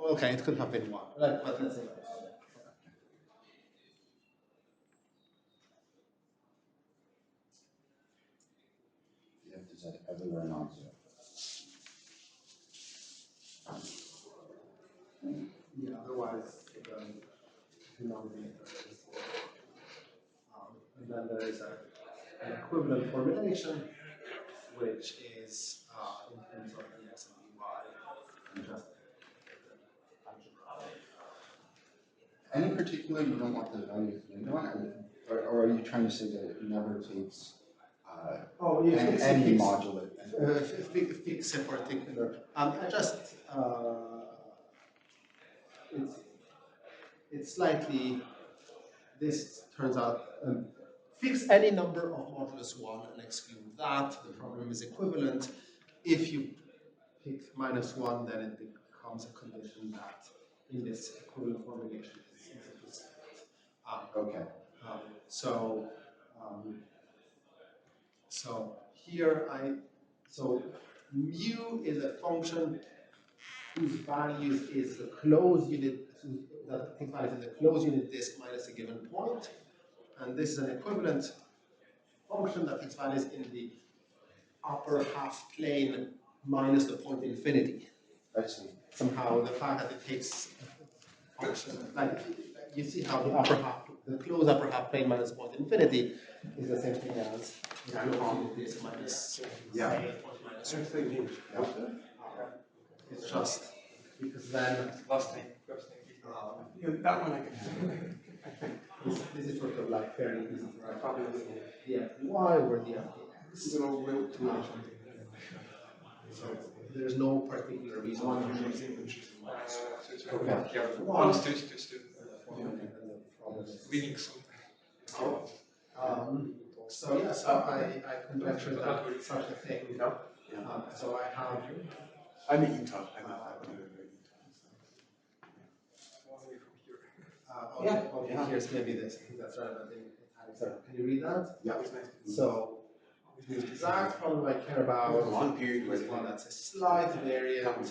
okay, it could have been 1, but let's say. You have to set everywhere non-zero. Yeah, otherwise the denominator is. And then there is an equivalent formulation, which is in terms of dx and dy, and just algebra. Any particular you don't want the value of the one, or are you trying to say that it never takes any modulate? Fix a particular. I just it's slightly. This turns out fix any number of modulus 1 and exclude that. The problem is equivalent. If you pick -1, then it becomes a condition that in this equivalent formulation is implicit. Okay. So here so mu is a function whose values is the closed unit that takes values in the closed unit disk minus a given point, and this is an equivalent function that takes values in the upper half plane minus the point infinity. I see. Somehow the fact that it takes function like you see how the closed upper half plane minus point infinity is the same thing as the closed unit disk minus point minus 1. It's just because then last thing. That one I can. This is sort of like fairly easy to write. The FDY or the FDX. So there's no particular reason why you're using which is leading something. So yeah, so I conjecture that such a thing. So I have. I'm in Utah. Here's maybe this. I think that's relevant in italics. Can you read that? Yeah. So the exact problem I care about is one that's a slight variant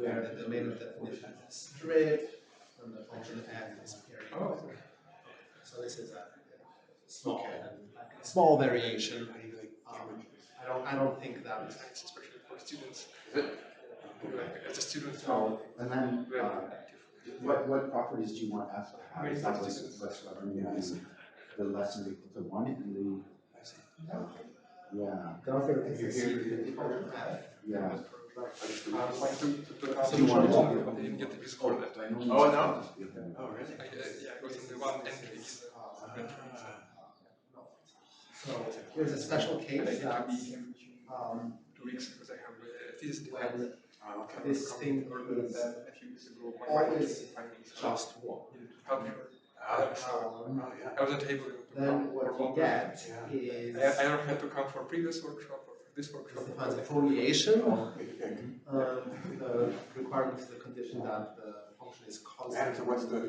where the domain of definition is a strip and the function f is periodic. So this is a small variation. I don't think that is especially for students. Is it? As a student. And then what properties do you want f to have? That was what's governing the less than or equal to 1 and the don't forget to see function f. Yeah. So you want to didn't get the visible left. Oh no? Oh really? Yeah, it was in the one entry. So here's a special case that 2 weeks because I have thesis when this thing is always just 1. I wasn't able to then what you get is I don't have to come for previous workshop or for this workshop. It defines a foliation. The requirement is the condition that the function is constant. And so what's the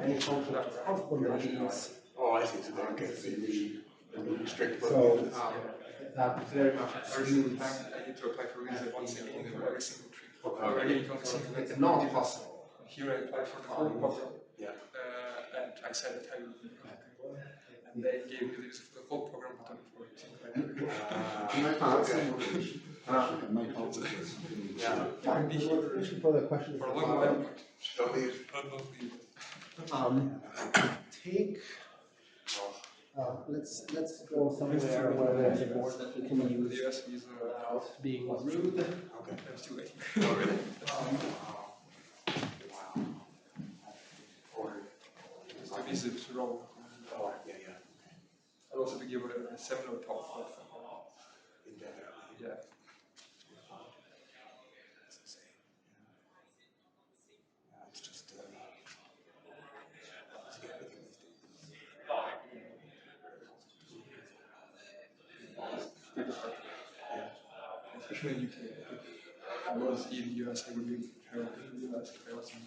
any function that is constant that leaves. Oh, I see. So then the strict. So that very much every single time I need to apply for reason once again for every single tree. Again, it's not possible. Here I applied for the whole program. And I said that I would be and they gave me the whole program but only for For the question for a long take let's go somewhere where there's a board that we can use without being rude. Okay, I'm still waiting. Oh really? To visit Rome. Oh, yeah. I'll also be given a seminar talk. Indefinitely. Yeah. It's insane. Yeah, it's just especially in UK. I was in the US, I would be traveling in the US. If I was in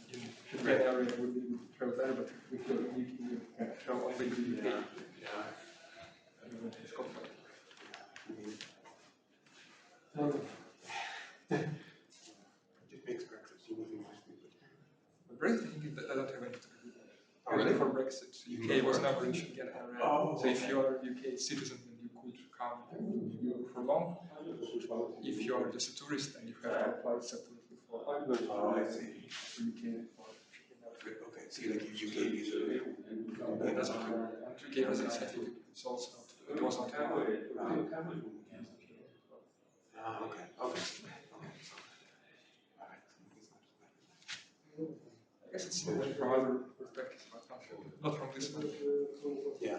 Japan area, I would be travel there, but if you're in the UK, you can travel only to the UK. I don't know what it's called. It makes Brexit. Brexit, I think it doesn't have anything to do with that. Really? For Brexit, UK was never issued an area. So if you are a UK citizen, then you could come to Europe for long. If you are just a tourist, then you have to apply separately for I see. UK. Okay, so like UK visa. No, it doesn't really. UK residence certificate is also not, it was not. Okay. I guess it's from other perspectives, but not from this one. Yeah.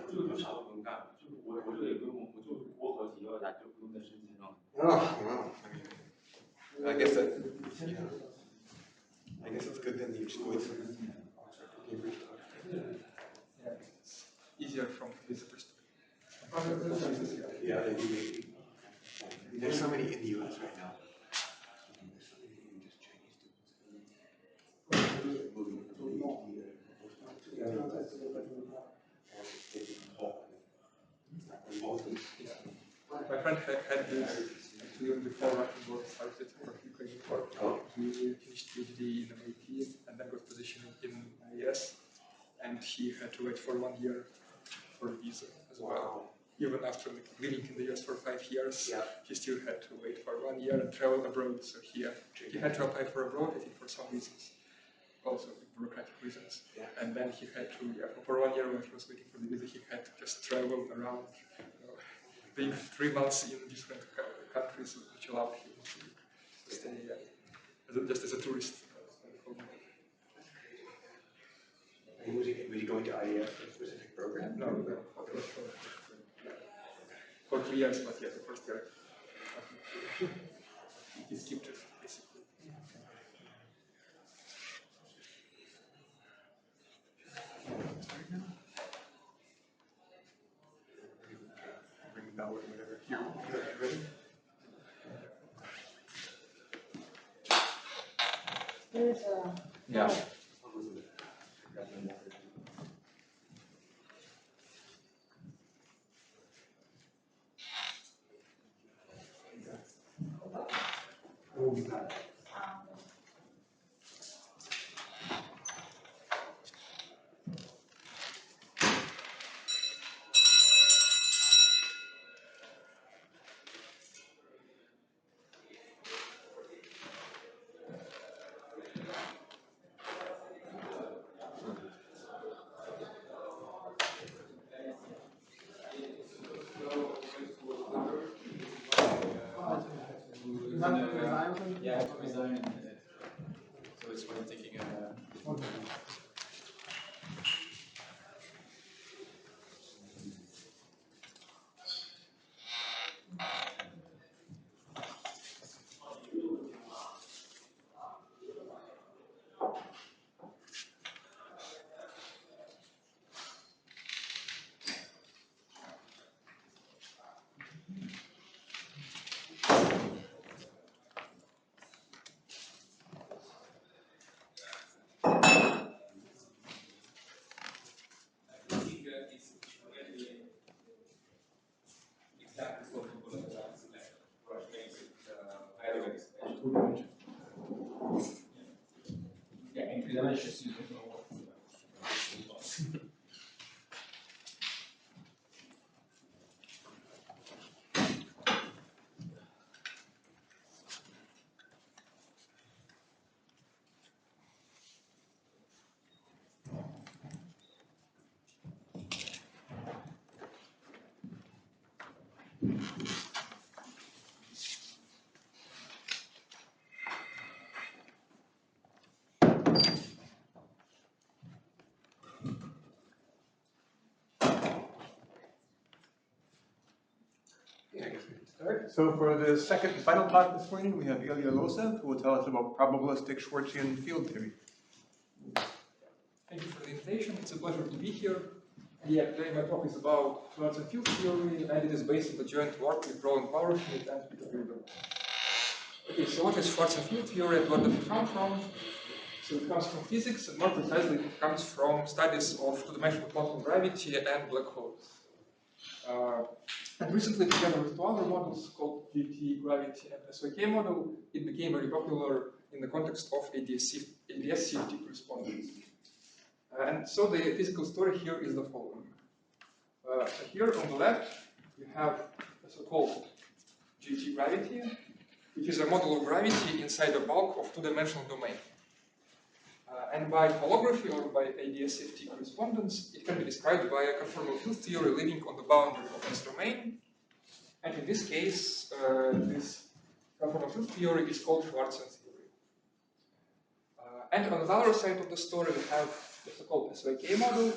I guess that, I guess it's good then you just wait for Cambridge. Yeah, it's easier from this perspective. Yeah, they do. There's so many in the US right now. My friend had this actually even before Russian war started, or he finished PhD in MIT and then got position in IAS, and he had to wait for 1 year for a visa as well. Even after living in the US for 5 years, he still had to wait for 1 year and travel abroad. So he had to apply for abroad, I think, for some reasons, also bureaucratic reasons. And then he had to, for 1 year when he was waiting for the visa, he had to just travel around, being 3 months in different countries, which allowed him to stay just as a tourist. Was he going to IEF for a specific program? No, for 3 years, but yeah, the first year. He skipped it, basically. Bring it down or whatever. Here, ready? Yeah. Yeah, it's resign. So it's worth taking a. Alright, so for the second and final talk this morning, we have Ilya Losev, who will tell us about probabilistic Schwarzian Field Theory. Thank you for the invitation. It's a pleasure to be here. Yeah, today my talk is about Schwarzian Field Theory, and it is based on the joint work with Roland Powerschmidt and Peter Wilber. Okay, so what is Schwarzian Field Theory and where does it come from? So it comes from physics, and more precisely, it comes from studies of two-dimensional quantum gravity and black holes. And recently, together with two other models called GT, gravity, and SYK model, it became very popular in the context of ADS-CFT correspondence. And so the physical story here is the following. Here on the left, you have the so-called GT gravity, which is a model of gravity inside a bulk of two-dimensional domain. And by holography or by ADS-CFT correspondence, it can be described by a conformal field theory living on the boundary of this domain. And in this case, this conformal field theory is called Schwarzian theory. And on the other side of the story, we have the so-called SYK model,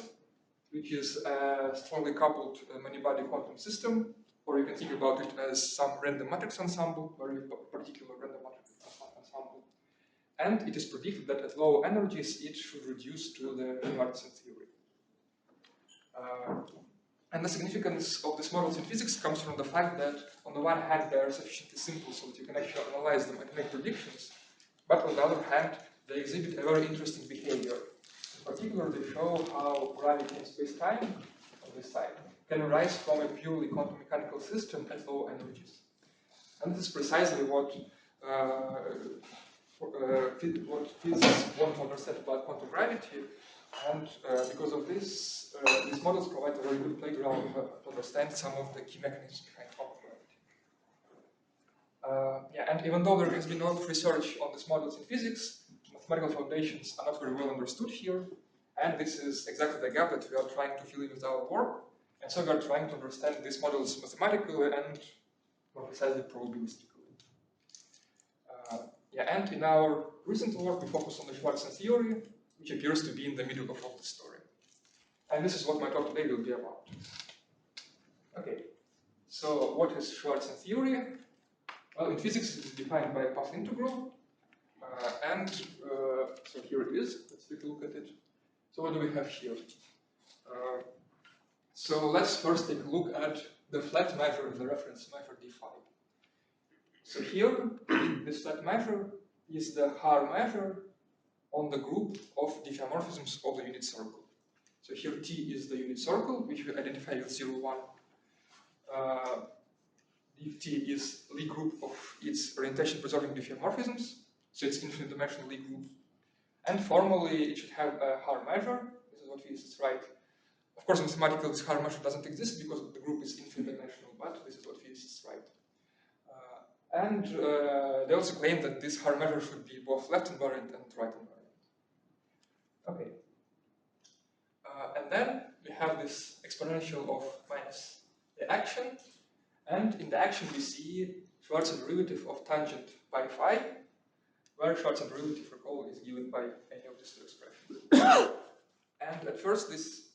which is a strongly coupled many-body quantum system, or you can think about it as some random matrix ensemble, very particular random matrix ensemble. And it is predicted that at low energies, it should reduce to the Schwarzian theory. And the significance of these models in physics comes from the fact that, on the one hand, they are sufficiently simple so that you can actually analyze them and make predictions, but on the other hand, they exhibit a very interesting behavior. In particular, they show how gravity in space-time, on this side, can arise from a purely quantum mechanical system at low energies. And this is precisely what physicists want to understand about quantum gravity, and because of this, these models provide a very good playground to understand some of the key mechanisms behind quantum gravity. And even though there has been a lot of research on these models in physics, mathematical foundations are not very well understood here, and this is exactly the gap that we are trying to fill in with our work. And so we are trying to understand these models mathematically and, more precisely, probabilistically. And in our recent work, we focus on the Schwarzian theory, which appears to be in the middle of the story. And this is what my talk today will be about. Okay, so what is Schwarzian theory? Well, in physics, it is defined by a path integral. So here it is. Let's take a look at it. So what do we have here? So let's first take a look at the flat measure in the reference measure d phi. So here, this flat measure is the Haar measure on the group of diffeomorphisms of the unit circle. So here T is the unit circle, which we identify with 0, 1. If T is Lie group of its orientation-preserving diffeomorphisms, so it's infinite dimensional Lie group. And formally, it should have a Haar measure. This is what physicists write. Of course, mathematically, this Haar measure doesn't exist because the group is infinite dimensional, but this is what physicists write. They also claim that this Haar measure should be both left invariant and right invariant. Okay. And then we have this exponential of minus the action. And in the action, we see Schwarzian derivative of tangent by phi, where Schwarzian derivative, recall, is given by any of these two expressions. And at first, this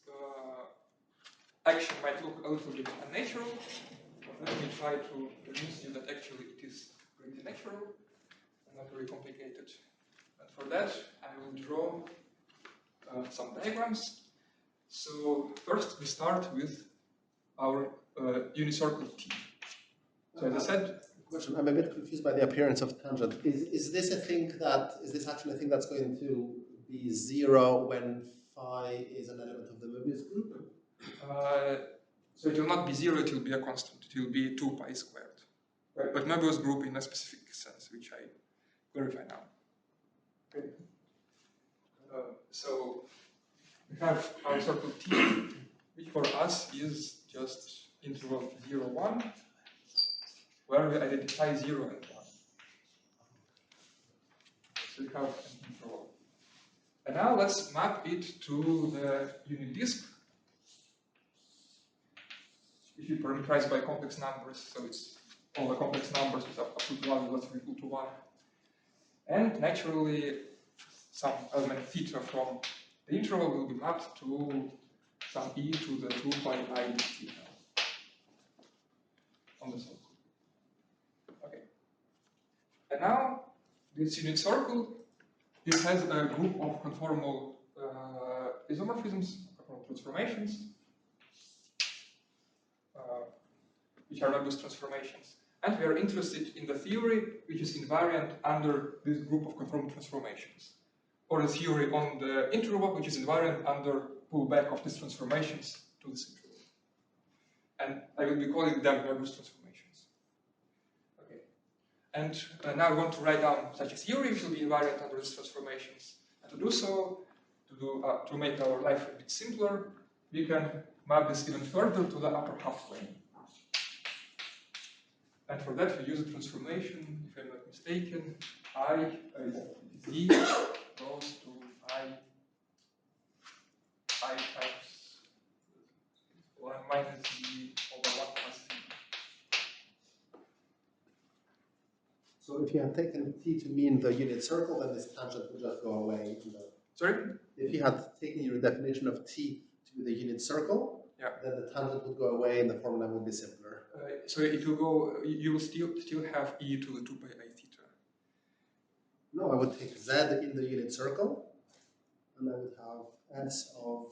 action might look a little bit unnatural. Let me try to convince you that actually it is pretty natural and not very complicated. And for that, I will draw some diagrams. So first, we start with our unit circle T. So as I said, question. I'm a bit confused by the appearance of tangent. Is this actually a thing that's going to be 0 when phi is an element of the Möbius group? So it will not be 0, it will be a constant. It will be 2 pi squared. Right. But Möbius group in a specific sense, which I clarify now. Okay. So we have our circle T, which for us is just interval 0, 1, where we identify 0 and 1. So we have an interval. And now let's map it to the unit disk, which we parameterize by complex numbers. So it's all the complex numbers with absolute value less than or equal to 1. And naturally, some element theta from the interval will be mapped to some e to the 2 pi I theta on the circle. Okay. And now, this unit circle, this has a group of conformal isomorphisms, conformal transformations, which are Möbius transformations. And we are interested in the theory which is invariant under this group of conformal transformations, or the theory on the interval which is invariant under pullback of these transformations to this interval. and I will be calling them Möbius transformations. Okay. And now I want to write down such a theory which will be invariant under these transformations. And to do so, to make our life a bit simpler, we can map this even further to the upper half plane. And for that, we use a transformation, if I'm not mistaken, z goes to I times 1 minus z over 1 plus z. So if you had taken t to mean the unit circle, then this tangent would just go away. Sorry? If you had taken your definition of t to be the unit circle, yeah, then the tangent would go away and the formula would be simpler. So it will go, you will still have e to the 2 pi I theta. No, I would take z in the unit circle, and I would have s of...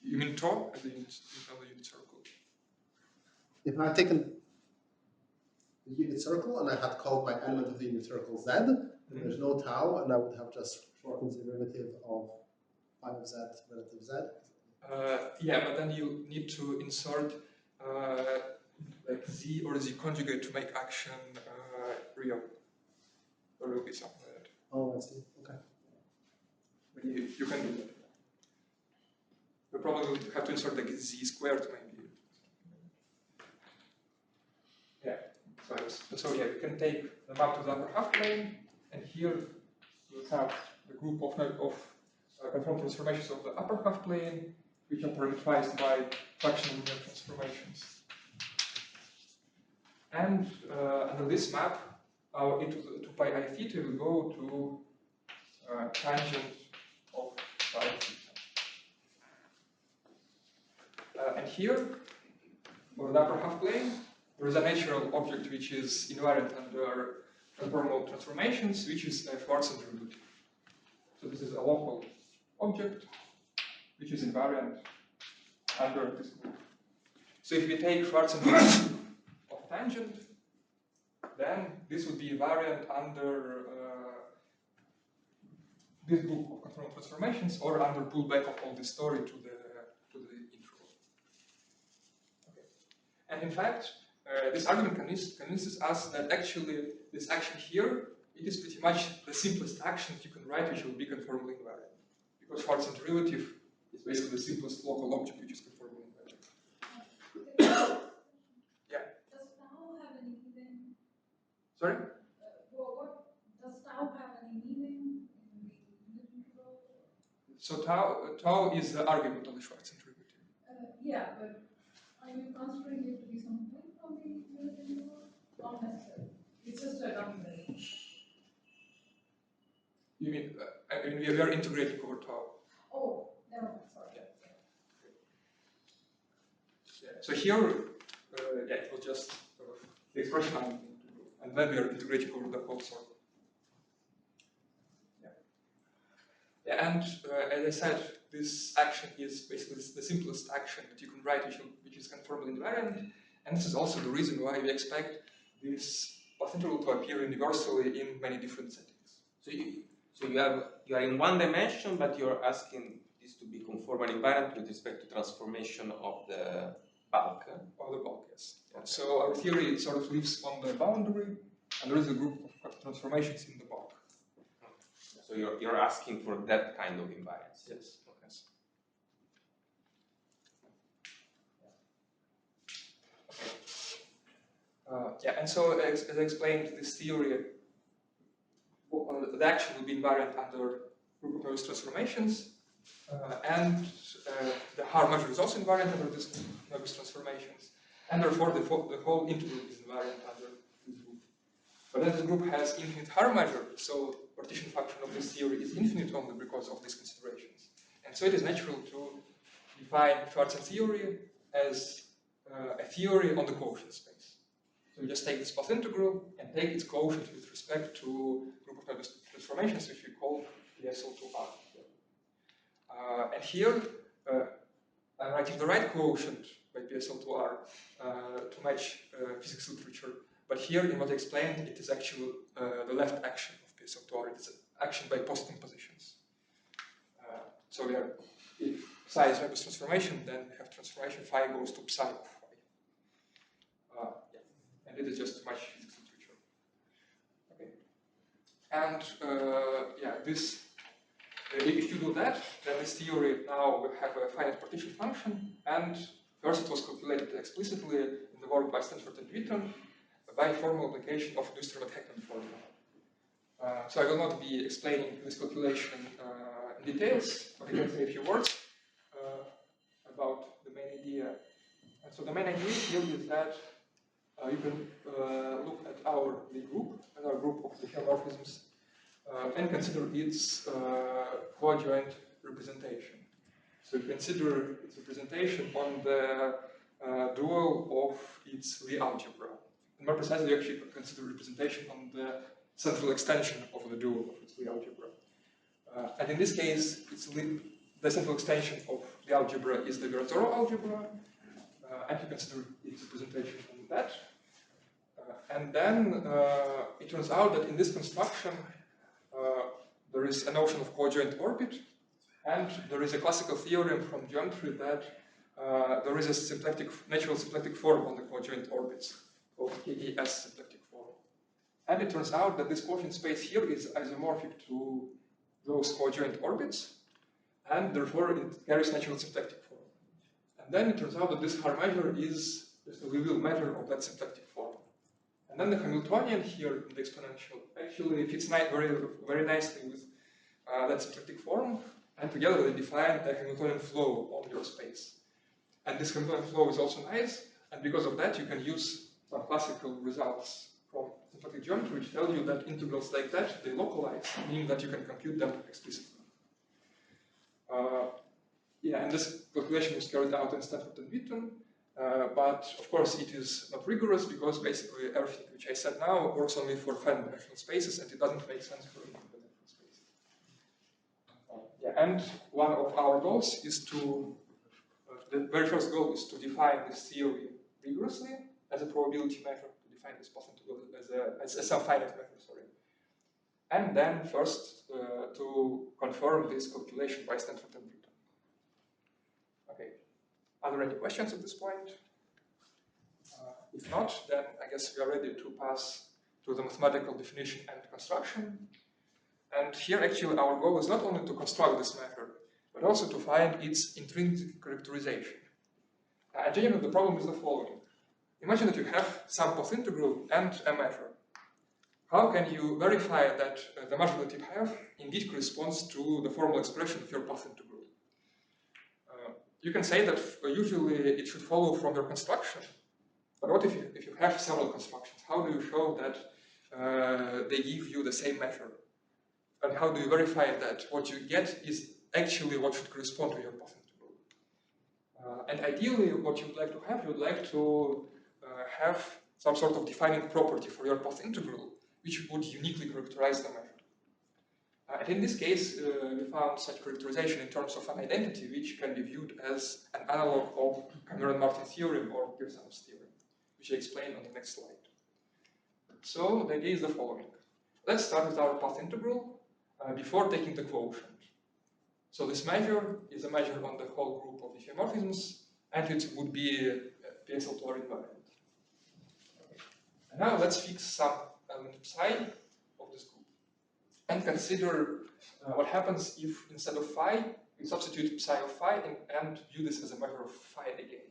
You mean tau as the unit circle? If I had taken the unit circle and I had called my element of the unit circle z, then there's no tau, and I would have just Schwarzian's derivative of phi of z relative z. Yeah, but then you need to insert like z or z conjugate to make action real. Or will be something like that. Oh, I see. Okay. But you can do that. You probably will have to insert like z squared maybe. Yeah. So yeah, you can take the map to the upper half plane, and here you have the group of conformal transformations of the upper half plane, which are parameterized by fractional linear transformations. And under this map, our e to the 2 pi I theta will go to tangent of phi theta. And here, for the upper half plane, there is a natural object which is invariant under conformal transformations, which is a Schwarzian derivative. So this is a local object which is invariant under this group. So if we take Schwarzian derivative of tangent, then this would be invariant under this group of conformal transformations, or under pullback of all this story to the intro. Okay. And in fact, this argument convinces us that actually this action here, it is pretty much the simplest action you can write which will be conformally invariant. Because Schwarzian derivative is basically the simplest local object which is conformally invariant. Yeah. Does tau have any meaning? Sorry? What does tau have any meaning in the integral? So tau is the argument of the Schwarzian derivative. Yeah, but are you considering it to be something from the unit integral? Not necessarily. It's just a dummy variable. You mean, I mean, we are integrating over tau. Oh, never mind, sorry. Yeah. Yeah. So here, yeah, it was just the expression I'm going to do, and then we are integrating over the whole circle. Yeah. Yeah, and as I said, this action is basically the simplest action that you can write, which is conformally invariant, and this is also the reason why we expect this path integral to appear universally in many different settings. So you are in one dimension, but you're asking this to be conformally invariant with respect to transformation of the bulk. Of the bulk, yes. Okay. So our theory sort of lives on the boundary, and there is a group of transformations in the bulk. So you're asking for that kind of invariance. Yes. Yeah, and so as I explained, this theory, the action will be invariant under group of Möbius transformations, and the Haar measure is also invariant under this Möbius transformations, and therefore the whole integral is invariant under this group. But then the group has infinite Haar measure, so partition function of this theory is infinite only because of these considerations. And so it is natural to define Schwarzian theory as a theory on the quotient space. So we just take this path integral and take its quotient with respect to group of Möbius transformations, which we call BSL2R. And here, I'm writing the right quotient by BSL2R to match physics literature. But here, in what I explained, it is actually the left action of BSL2R. It is action by posting positions. So we have, if psi is Möbius transformation, then we have transformation phi goes to psi of phi. it is just too much physics literature. Okay. And yeah, this, if you do that, then this theory now will have a finite partition function, and first it was calculated explicitly in the work by Stanford and Witten by formal application of Duistermatt-Heckman formula. So I will not be explaining this calculation in details, but I can say a few words about the main idea. And so the main idea here is that you can look at our group, of diffeomorphisms, and consider its coadjoint representation. So you consider its representation on the dual of its Lie algebra. And more precisely, you actually consider representation on the central extension of the dual of its Lie algebra. And in this case, the central extension of the algebra is the Virasoro algebra, and you consider its representation on that. And then it turns out that in this construction, there is a notion of coadjoint orbit, and there is a classical theorem from geometry that there is a natural symplectic form on the coadjoint orbits, called KES symplectic form. And it turns out that this quotient space here is isomorphic to those coadjoint orbits, and therefore it carries natural symplectic form. And then it turns out that this Haar measure is just a real measure of that symplectic form. And then the Hamiltonian here in the exponential actually fits very nicely with that symplectic form, and together they define a Hamiltonian flow on your space. And this Hamiltonian flow is also nice, and because of that you can use some classical results from symplectic geometry which tell you that integrals like that, they localize, meaning that you can compute them explicitly. Yeah, and this calculation was carried out in Stanford and Witten, but of course it is not rigorous because basically everything which I said now works only for finite dimensional spaces, and it doesn't make sense for infinite dimensional spaces. Yeah, and one of our goals is to, the very first goal is to define this theory rigorously as a probability measure, to define this path integral as a finite measure, sorry. And then first to confirm this calculation by Stanford and Witten. Okay, are there any questions at this point? If not, then I guess we are ready to pass to the mathematical definition and construction. And here actually our goal is not only to construct this measure, but also to find its intrinsic characterization. And generally the problem is the following. Imagine that you have some path integral and a measure. How can you verify that the measure that you have indeed corresponds to the formal expression of your path integral? You can say that usually it should follow from your construction. But what if you have several constructions? How do you show that they give you the same measure? And how do you verify that what you get is actually what should correspond to your path integral? And ideally, what you would like to have, you would like to have some sort of defining property for your path integral, which would uniquely characterize the measure. And in this case, we found such characterization in terms of an identity, which can be viewed as an analog of Cameron-Martin theorem or Pearson's theorem, which I explain on the next slide. So the idea is the following. Let's start with our path integral before taking the quotient. So this measure is a measure on the whole group of diffeomorphisms, and it would be PSL to R invariant. Okay. And now let's fix some element psi of this group and consider what happens if instead of phi, we substitute psi of phi and view this as a measure of phi again.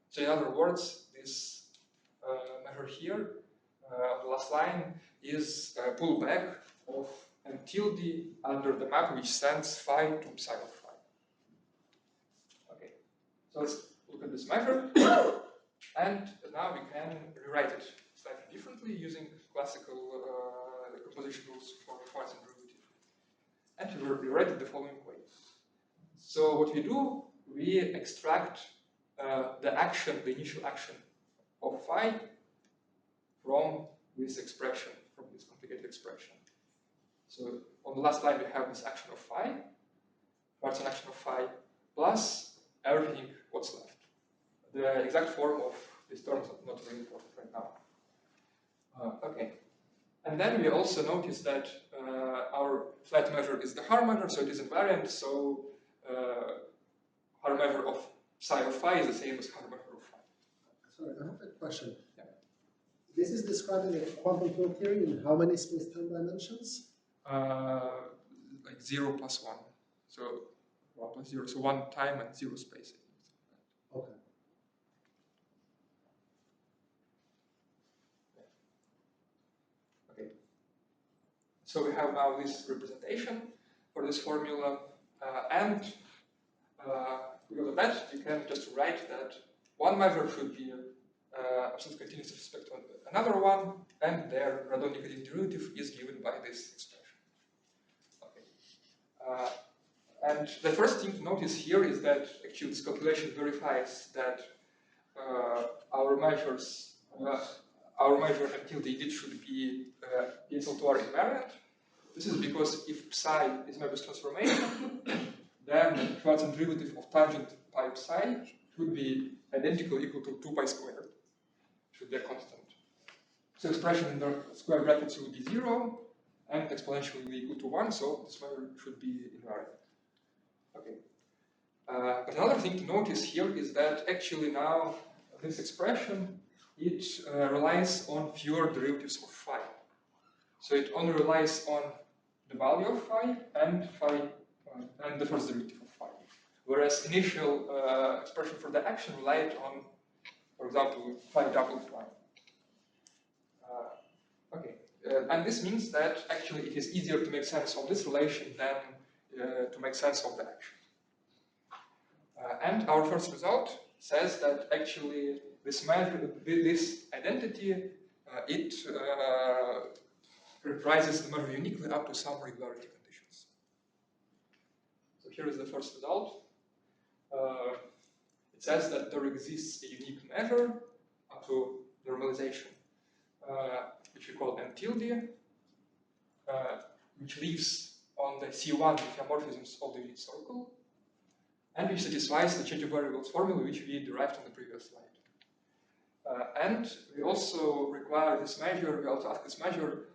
So in other words, this measure here, the last line, is a pullback of m tilde under the map which sends phi to psi of phi. Okay, so let's look at this measure, and now we can rewrite it slightly differently using classical decomposition rules for Schwarzian derivative. And we rewrite it the following way. So what we do, we extract the initial action of phi from this expression, from this complicated expression. So on the last line we have this action of phi, Schwarzian action of phi, plus everything what's left. The exact form of these terms are not very important right now. Okay. And then we also notice that our flat measure is the Haar measure, so it is invariant, so Haar measure of psi of phi is the same as Haar measure of phi. Sorry, I have a question. Yeah. This is describing the quantum field theory in how many space-time dimensions? Like 0 plus 1. So 1 plus 0, so 1 time and 0 space. Okay. Okay. So we have now this representation for this formula, and because of that, you can just write that one measure should be absolute continuous with respect to another one, and their Radon-Nikodym derivative is given by this expression. Okay. And the first thing to notice here is that actually this calculation verifies that our measure until the edit should be PSL2R invariant. This is because if psi is Möbius transformation, then the Schwarzian derivative of tangent pi psi should be identical equal to 2 pi squared. Should be a constant. So expression in the square brackets will be 0, and exponential will be equal to 1, so this measure should be invariant. Okay. But another thing to notice here is that actually now this expression, it relies on fewer derivatives of phi. So it only relies on the value of phi and and the first derivative of phi. Whereas initial expression for the action relied on, for example, phi double phi. Okay, and this means that actually it is easier to make sense of this relation than to make sense of the action. And our first result says that actually this measure, this identity, it characterizes the measure uniquely up to some regularity conditions. So here is the first result. It says that there exists a unique measure up to normalization, which we call n tilde, which lives on the C1 diffeomorphisms of the unit circle, and which satisfies the change of variables formula which we derived on the previous slide. And we also require this measure, we also ask this measure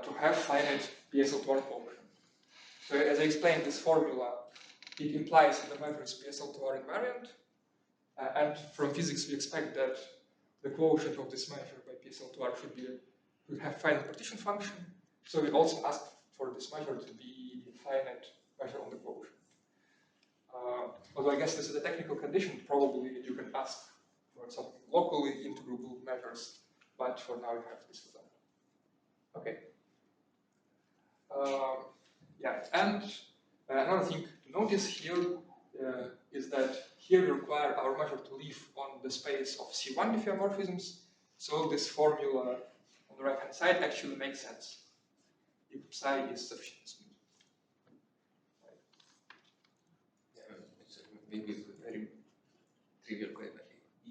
to have finite PSL2R quotient. So as I explained, this formula, it implies that the measure is PSL2R invariant, and from physics we expect that the quotient of this measure by PSL2R should have finite partition function. So we also ask for this measure to be finite measure on the quotient. Although I guess this is a technical condition, probably you can ask for some locally integrable measures, but for now you have this result. Okay. Yeah, and another thing to notice here is that here we require our measure to live on the space of C1 diffeomorphisms, so this formula on the right-hand side actually makes sense if psi is sufficiently smooth. Maybe it's a very trivial question.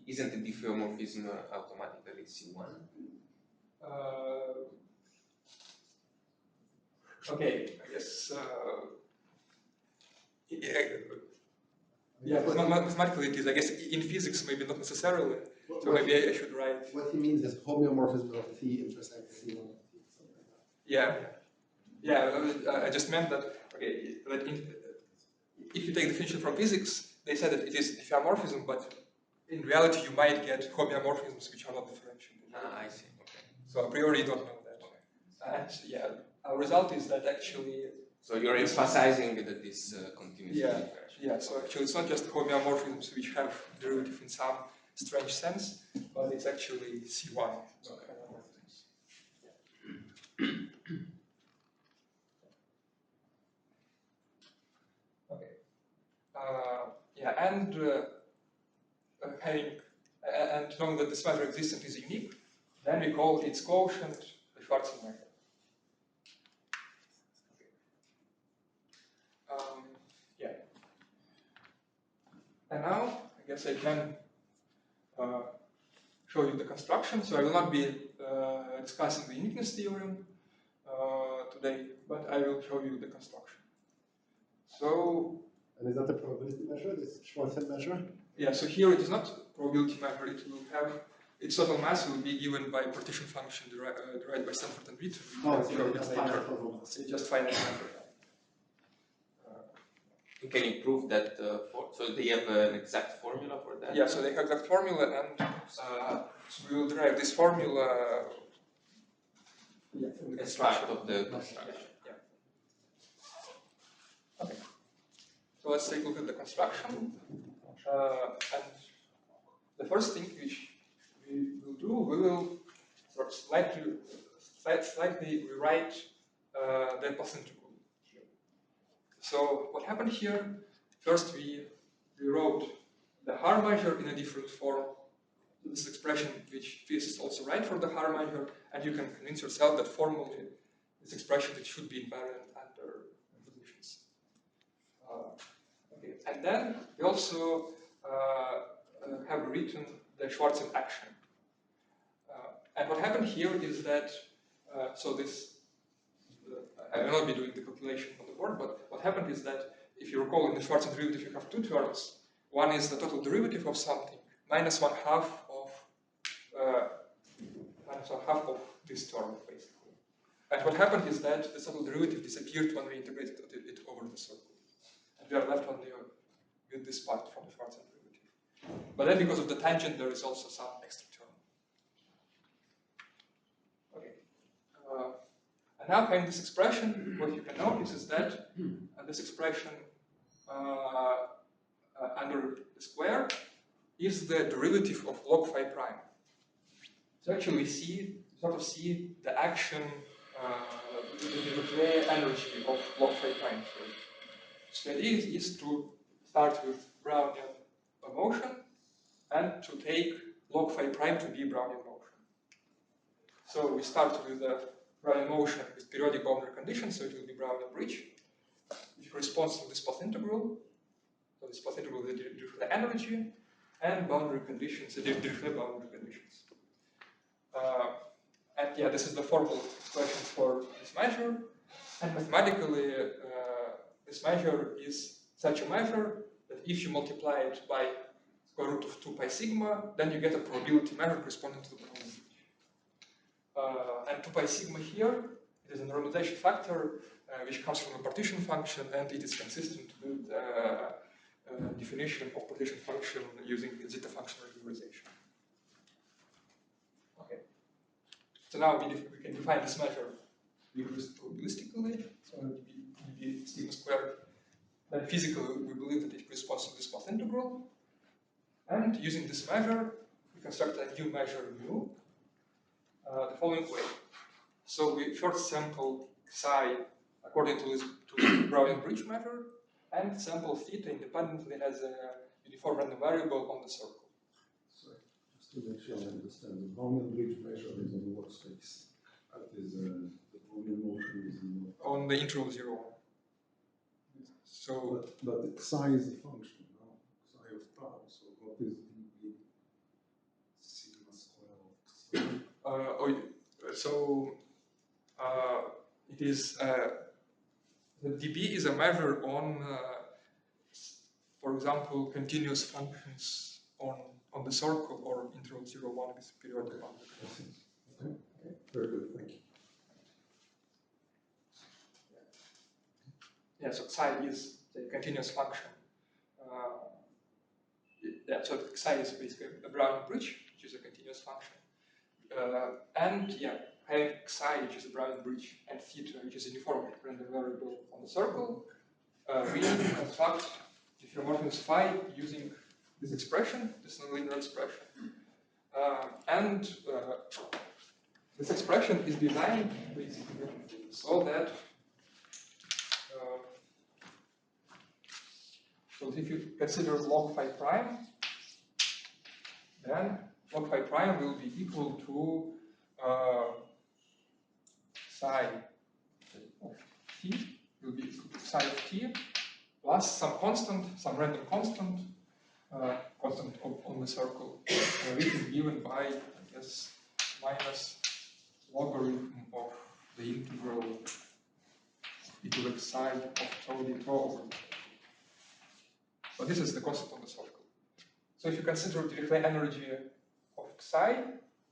Isn't the diffeomorphism automatically C1? Okay, I guess. Yeah, mathematically it is. I guess in physics maybe not necessarily. So maybe I should write. What he means is homeomorphism of T intersects C1 of T. Yeah, I just meant that. Okay, that if you take the definition from physics, they said that it is diffeomorphism, but in reality you might get homeomorphisms which are not differentiable. I see. Okay. So a priori you don't know that. And yeah, our result is that actually. So you're emphasizing that this continuous differential. Yeah. So actually it's not just homeomorphisms which have derivative in some strange sense, but it's actually C1. Okay. And knowing that this measure existent is unique, then we call its quotient the Schwarzian measure. Yeah. And now, I guess I can show you the construction. So I will not be discussing the uniqueness theorem today, but I will show you the construction. So. And is that the probability measure, this Schwarzian measure? Yeah, so here it is not probability measure, it will have, its total mass will be given by partition function derived by Stanford and Witt. Oh, it's just finite total mass. It's just finite number. Can you prove that? So they have an exact formula for that? Yeah, so they have exact formula, and so we will derive this formula from the As part construction. of the construction. Yeah. Okay. So let's take a look at the construction. And the first thing which we will do, we will sort of slightly rewrite the path integral here. So what happened here? First, we wrote the Haar measure in a different form. This expression, which is also right for the Haar measure, and you can convince yourself that formally this expression it should be invariant under convolutions. Okay, and then we also have written the Schwarzian action. And what happened here is that, so this, I will not be doing the calculation on the board, but what happened is that, if you recall, in the Schwarzian derivative you have two terms. One is the total derivative of something minus one half of this term, basically. And what happened is that the total derivative disappeared when we integrated it over the circle. And we are left only with this part from the Schwarzian derivative. But then, because of the tangent, there is also some extra term. Okay. And now, having this expression, what you can notice is that this expression under the square is the derivative of log phi prime. So actually, we sort of see the action, the energy of log phi prime here. So the idea is to start with Brownian motion and to take log phi prime to be Brownian motion. So we start with the Brownian motion with periodic boundary conditions, so it will be Brownian bridge, which corresponds to this path integral. So this path integral is the energy, and boundary conditions, the Dirichlet boundary conditions. And yeah, this is the formal expression for this measure. And mathematically, this measure is such a measure that if you multiply it by square root of 2 pi sigma, then you get a probability measure corresponding to the probability. And 2 pi sigma here, it is a normalization factor which comes from a partition function, and it is consistent with definition of partition function using zeta function regularization. Okay. So now we can define this measure probabilistically, so it would be sigma squared. Then physically, we believe that it corresponds to this path integral. And using this measure, we construct a new measure mu the following way. So we first sample psi according to this Brownian bridge measure, and sample theta independently as a uniform random variable on the circle. Sorry, just to make sure I understand, the Brownian bridge measure is on the workspace. That is the Brownian motion is on the interval 0. So, but the psi is a function, no? Psi of tau. So what is the sigma square of psi? it is the dB is a measure on, for example, continuous functions on the circle or interval 0, 1 with periodic boundary. Okay, very good, thank you. Yeah, so psi is the continuous function. So psi is basically a Brownian bridge, which is a continuous function. And yeah, having psi, which is a Brownian bridge, and theta, which is a uniform random variable on the circle, we construct diffeomorphisms phi using this expression, this nonlinear expression. This expression is designed basically so that so if you consider log phi prime, then log phi prime will be equal to psi of t, will be equal to psi of t, plus some constant, some random constant, constant on the circle, which is given by, I guess, minus logarithm of the integral e to the psi of tau d tau over. So this is the constant on the circle. So if you consider the Dirichlet energy of psi,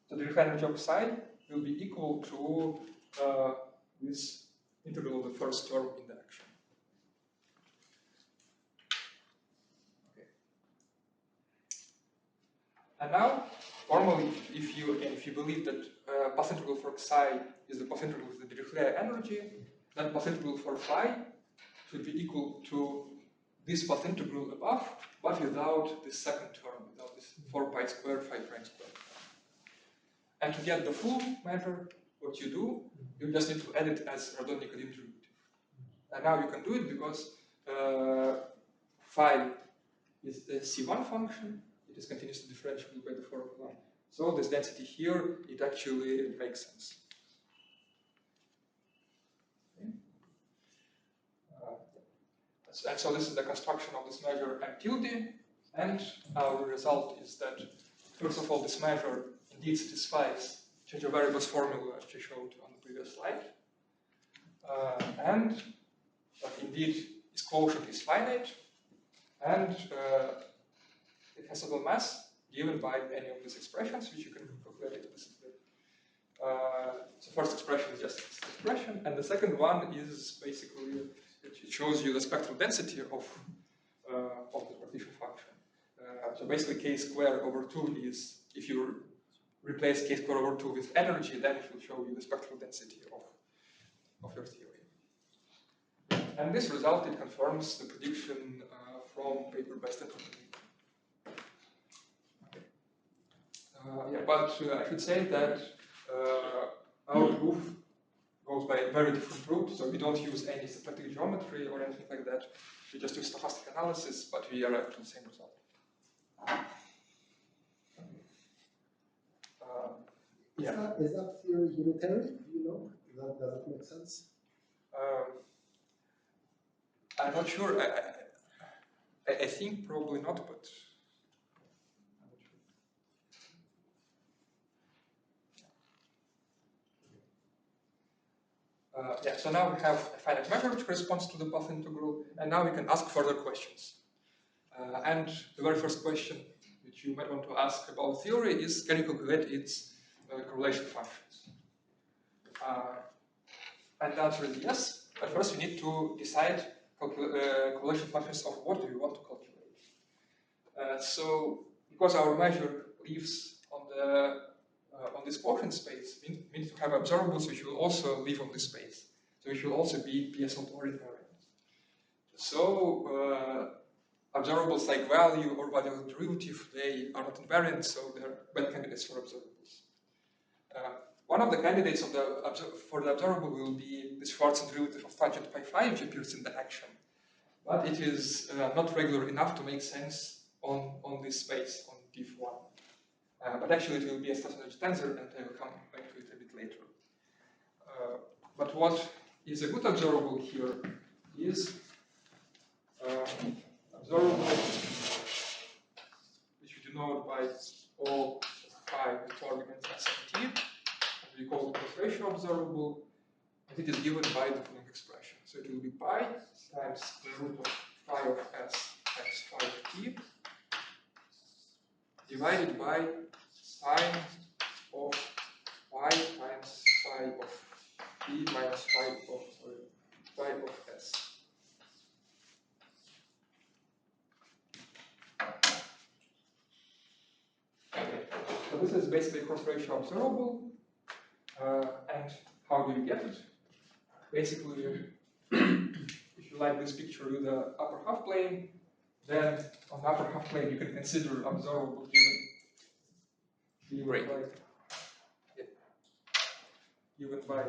the Dirichlet energy of psi will be equal to this integral of the first term in the action. And now, formally, if you believe that path integral for psi is the path integral with the Dirichlet energy, then path integral for phi should be equal to this path integral above, but without this second term, without this 4 pi squared phi prime squared. And to get the full measure, what you do, you just need to add it as Radon-Nikodym derivative. And now you can do it because phi is a C1 function. It is continuously differentiable by the formula. So this density here, it actually makes sense. Okay. And so this is the construction of this measure M tilde, and our result is that, first of all, this measure indeed satisfies change of variables formula as I showed on the previous slide, and indeed its quotient is finite, and it has total mass given by any of these expressions, which you can calculate explicitly. So first expression is just this expression, and the second one is basically it shows you the spectral density of the partition function. So basically, k squared over 2 is, if you replace k squared over 2 with energy, then it will show you the spectral density of your theory. And this result, it confirms the prediction from paper by Stanford. Yeah, but I should say that our proof goes by a very different route, so we don't use any symplectic geometry or anything like that. We just do stochastic analysis, but we arrive at the same result. Yeah. Is that theory unitary? Do you know? Does it make sense? I'm not sure. I think probably not, but I'm not sure. Yeah, so now we have a finite measure which corresponds to the path integral, and now we can ask further questions. And the very first question which you might want to ask about theory is, can you calculate its correlation functions? And the answer is yes, but first we need to decide correlation functions of what do we want to calculate. So because our measure lives on this quotient space, we need to have observables which will also live on this space. So which will also be PSL2 invariant. So observables like value or value of derivative, they are not invariant, so they're bad candidates for observables. One of the candidates for the observable will be the Schwarzian derivative of tangent pi phi, which appears in the action. But it is not regular enough to make sense on this space, on div1. But actually it will be a Sachdev-Ye-Kitaev tensor, and I will come back to it a bit later. But what is a good observable here is observable, which we denote by O phi with two arguments s and t. We call it cross ratio observable, and it is given by the following expression. So it will be pi times square root of phi of s times phi of t divided by sine of phi times phi of t minus phi of s. So this is basically cross ratio observable. And how do you get it? Basically, if you like this picture with the upper half plane, then on the upper half plane you can consider observable given by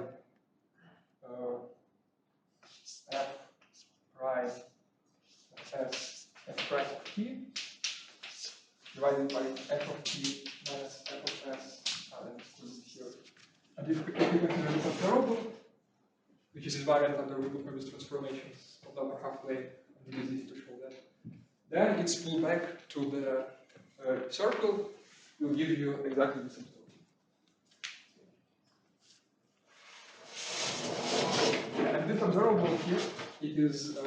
f prime s f prime of t divided by f of t minus f of s. Here. And if we consider this observable, which is invariant under root-of-Möbius transformations of the upper half plane, and it is easy to show that, then its pull back to the circle will give you exactly this observable. And this observable here, it is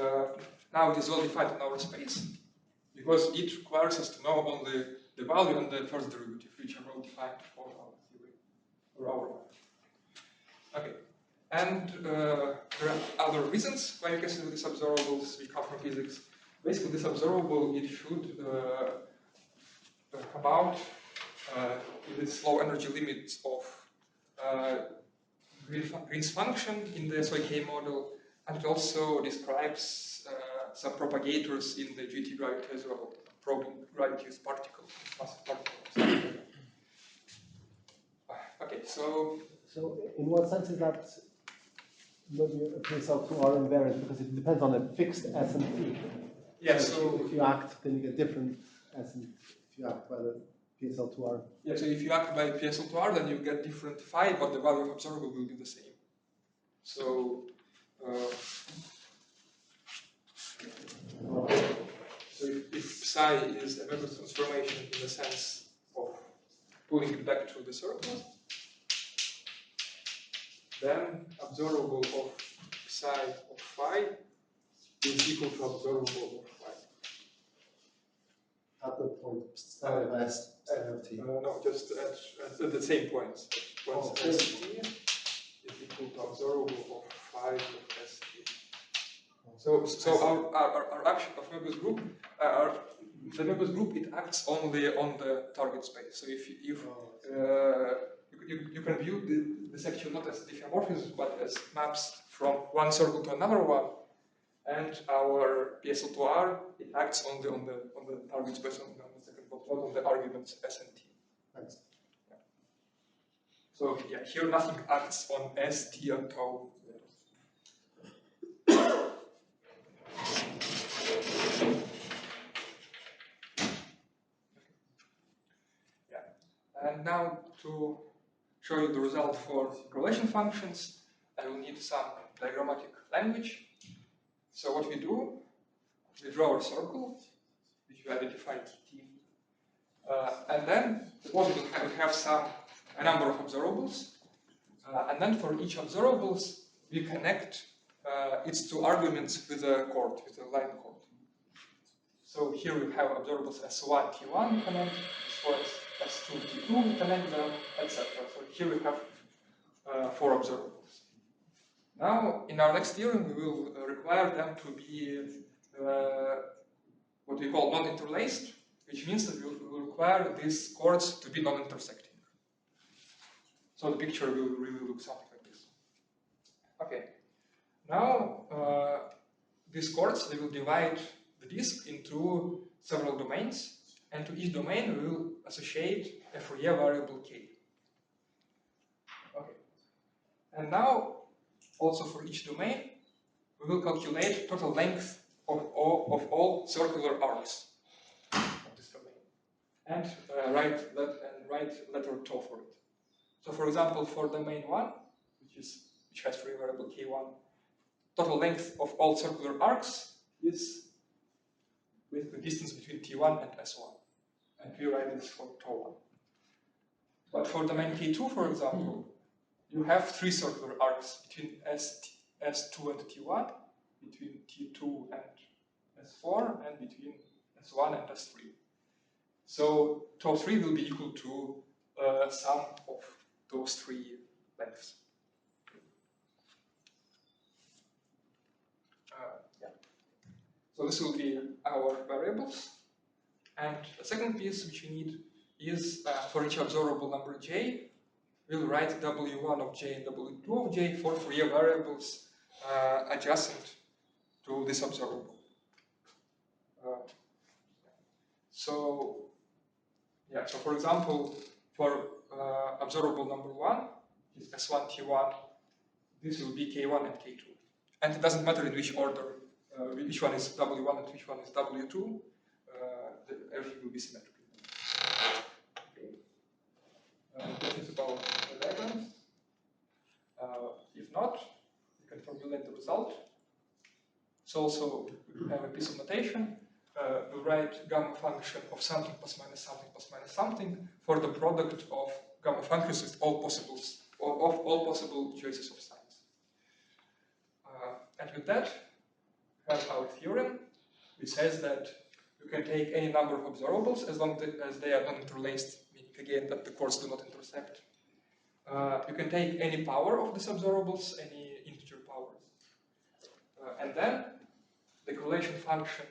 now it is well defined in our space, because it requires us to know only the value and the first derivative, which are well defined for our theory, or our model. Okay, and there are other reasons why you consider these observables. We come from physics. Basically, this observable, it should come out in this low energy limits of Green's function in the SYK model, and it also describes some propagators in the GT gravity as well, probing gravity's particles, massive particles. Okay, so in what sense is that maybe a PSL2R invariant? Because it depends on a fixed S and T. Yeah, so if you act, then you get different S and if you act by the PSL2R. Yeah, so if you act by PSL2R, then you get different phi, but the value of observable will be the same. So, if psi is a Weber transformation in the sense of pulling it back to the circle, then observable of psi of phi is equal to observable of phi. At the point of S of T. No, just at the same points. Points ST is equal to observable of phi of ST. So our action of Weber's group, the Weber's group, it acts only on the target space. So if you can view this actually not as diffeomorphisms, but as maps from one circle to another one. And our PSL2R, it acts only on the target space on the second block, not on the arguments S and T. Thanks. Yeah. So yeah, here nothing acts on S, T, and tau. Yeah. And now to show you the result for correlation functions, I will need some diagrammatic language. So what we do, we draw a circle, which we identified T. And then suppose we have a number of observables. And then for each observables, we connect its two arguments with a chord, with a line chord. So here we have observables S1, T1, we connect, this was S2, T2, we connect them, etc. So here we have 4 observables. Now, in our next theorem, we will require them to be what we call non-interlaced, which means that we will require these chords to be non-intersecting. So the picture will really look something like this. Okay. Now, these chords, they will divide the disk into several domains, and to each domain we will associate a Fourier variable k. Okay. And now, also for each domain, we will calculate total length of all circular arcs of this domain, and write letter tau for it. So, for example, for domain 1, which has Fourier variable k1, total length of all circular arcs is with the distance between T1 and S1, and we write this for tau1. But for domain k2, for example, you have 3 circular arcs between S2 and T1, between T2 and S4, and between S1 and S3. So tau3 will be equal to sum of those 3 lengths. Yeah. So this will be our variables. And the second piece which we need is for each observable number j, we'll write W1 of j and W2 of j for Fourier variables adjacent to this observable. So for example, for observable number 1, is S1, T1, this will be K1 and K2. And it doesn't matter in which order, which one is W1 and which one is W2, everything will be symmetrical. Questions about the diagrams? If not, you can formulate the result. So also we have a piece of notation. We write gamma function of something plus minus something plus minus something for the product of gamma functions with all possible choices of signs. And with that, we have our theorem, which says that you can take any number of observables as long as they are non-interlaced, meaning again that the chords do not intersect. You can take any power of these observables, any integer powers. And then the correlation function,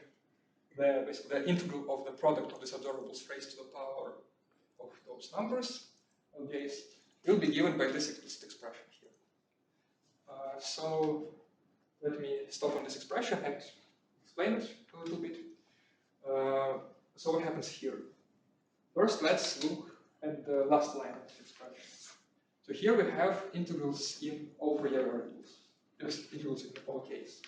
basically the integral of the product of these observables raised to the power of of those numbers, LJs, will be given by this explicit expression here. So let me stop on this expression and explain it a little bit. So what happens here? First, let's look at the last line of the expression. So here we have integrals in all Fourier variables, just integrals in all case.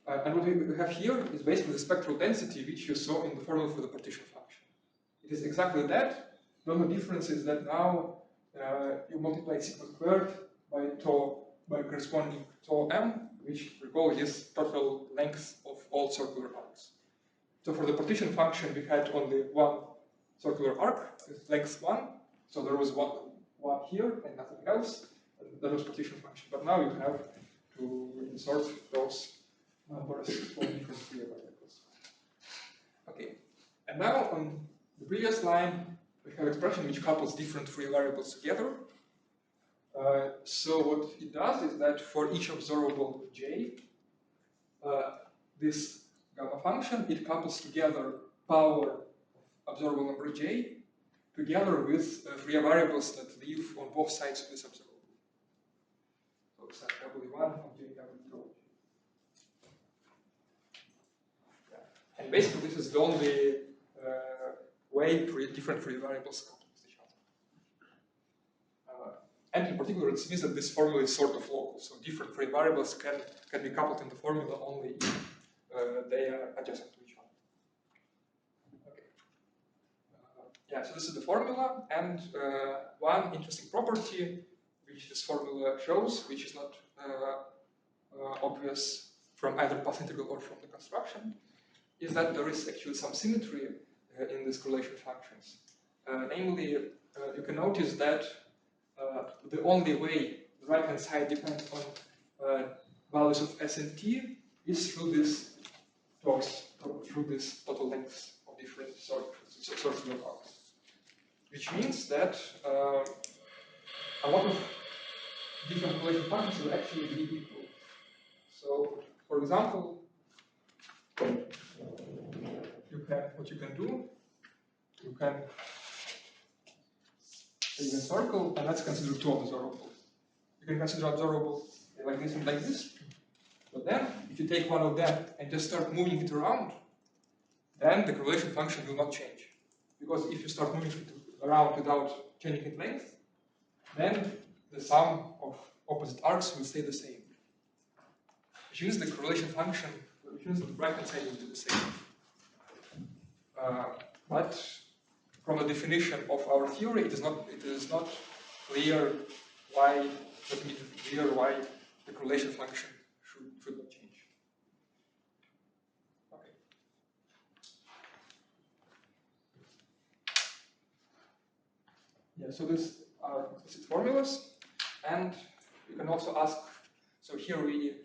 And what we have here is basically the spectral density which you saw in the formula for the partition function. It is exactly that. The only difference is that now you multiply sigma squared by tau, by corresponding tau m, which, recall, is total length of all circular arcs. So for the partition function, we had only one circular arc with length 1. So there was one here and nothing else. And that was partition function. But now you have to insert those numbers for different Fourier variables. Okay. And now on the previous line, we have expression which couples different Fourier variables together. So what it does is that for each observable j, this gamma function, it couples together power of observable number j together with Fourier variables that live on both sides of this observable. So it's W1 of j, W2. Yeah. And basically this is the only way different Fourier variables couple with each other. And in particular, it means that this formula is sort of local. So different Fourier variables can be coupled in the formula only if they are adjacent to each other. Okay. Yeah, so this is the formula. And one interesting property which this formula shows, which is not obvious from either path integral or from the construction, is that there is actually some symmetry in these correlation functions. Namely, you can notice that the only way the right-hand side depends on values of S and T is through this total lengths of different circular arcs. Which means that a lot of different correlation functions will actually be equal. So, for example, what you can do, you can take a circle, and let's consider two observables. You can consider observable like this and like this, but then if you take one of them and just start moving it around, then the correlation function will not change. Because if you start moving it around without changing its length, then the sum of opposite arcs will stay the same. Which means the correlation function, which means that the right-hand side will be the same. But from the definition of our theory, it is not clear why the correlation function should not change. Okay. Yeah, so these are implicit formulas, and you can also ask. So here we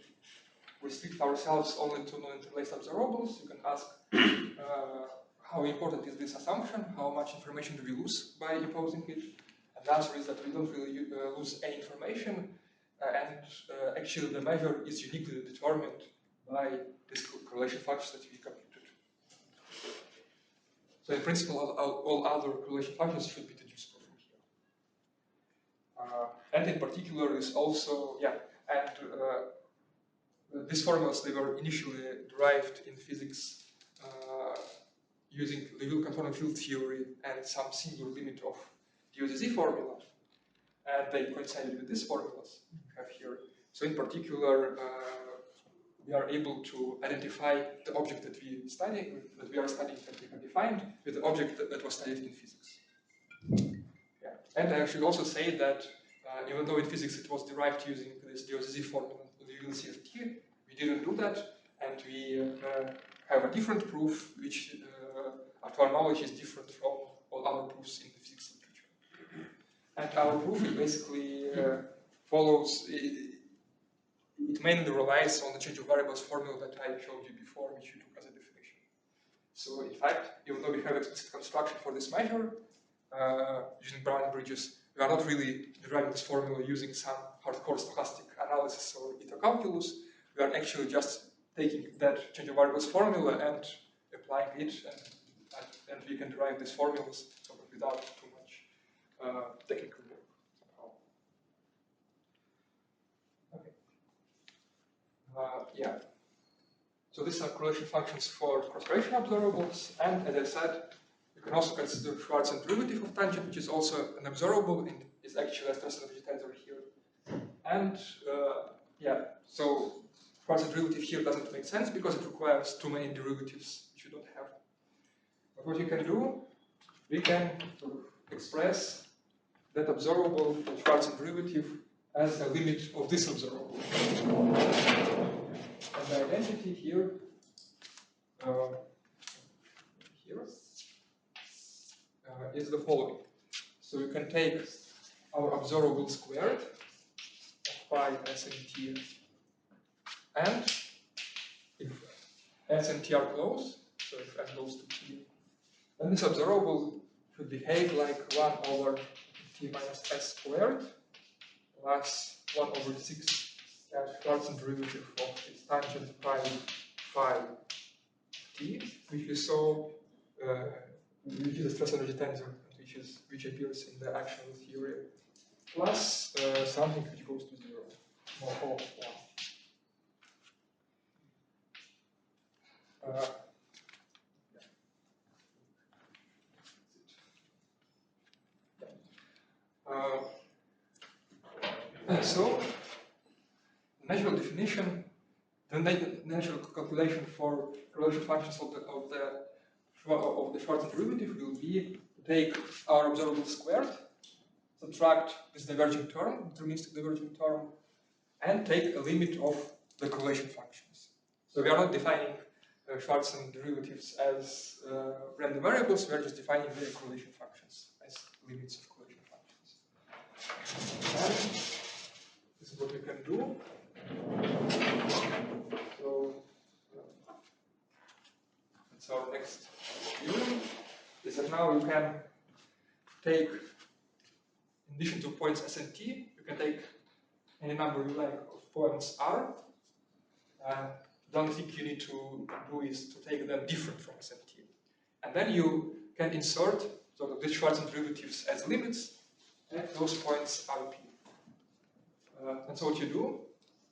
restrict ourselves only to non-interlaced observables. You can ask. How important is this assumption? How much information do we lose by imposing it? And the answer is that we don't really lose any information, and actually the measure is uniquely determined by this correlation functions that we computed. So in principle, all other correlation functions should be deducible from here. And in particular is also, these formulas, they were initially derived in physics using the conformal field theory and some singular limit of the OZZ formula. And they coincided with these formulas we have here. So in particular, we are able to identify the object that we are studying, that we have defined, with the object that was studied in physics. Yeah. And I should also say that even though in physics it was derived using this DOZZ formula, the ULCFT, we didn't do that, and we have a different proof, which, to our knowledge, is different from all other proofs in the physics literature. And our proof basically follows, it mainly relies on the change of variables formula that I showed you before, which you took as a definition. So in fact, even though we have explicit construction for this measure, using Brownian bridges, we are not really deriving this formula using some hardcore stochastic analysis or ether calculus. We are actually just taking that change of variables formula and applying it, and we can derive these formulas without too much technical work somehow. Okay. Yeah. So these are correlation functions for cross-correlation observables, and as I said, you can also consider Schwarzian derivative of tangent, which is also an observable and is actually a Sachdev-Ye-Kitaev here. And yeah, so Schwarzian derivative here doesn't make sense because it requires two main derivatives, which you don't have. But what you can do, we can sort of express that observable, the Schwarzian derivative, as a limit of this observable. And the identity here, is the following. So you can take our observable squared of phi s and t, and if s and t are close, so if n goes to t, then this observable should behave like 1 over t minus s squared plus 1 over 6 Schwarzian derivative of its tangent phi t, which we saw, which is a stress energy tensor, which appears in the actual theory, plus something which goes to 0, more of 1. So, natural definition, the natural calculation for correlation functions of the Schwarzian derivative will be to take our observable squared, subtract this diverging term, deterministic diverging term, and take a limit of the correlation functions. So we are not defining Schwarzian derivatives as random variables, we are just defining their correlation functions as limits of correlation functions. And this is what we can do. So that's our next theorem, is that now you can take, in addition to points s and t, you can take any number you like of points r. The only thing you need to do is to take them different from s and t. And then you can insert sort of these Schwarzian derivatives as limits at those points rp. And so what you do,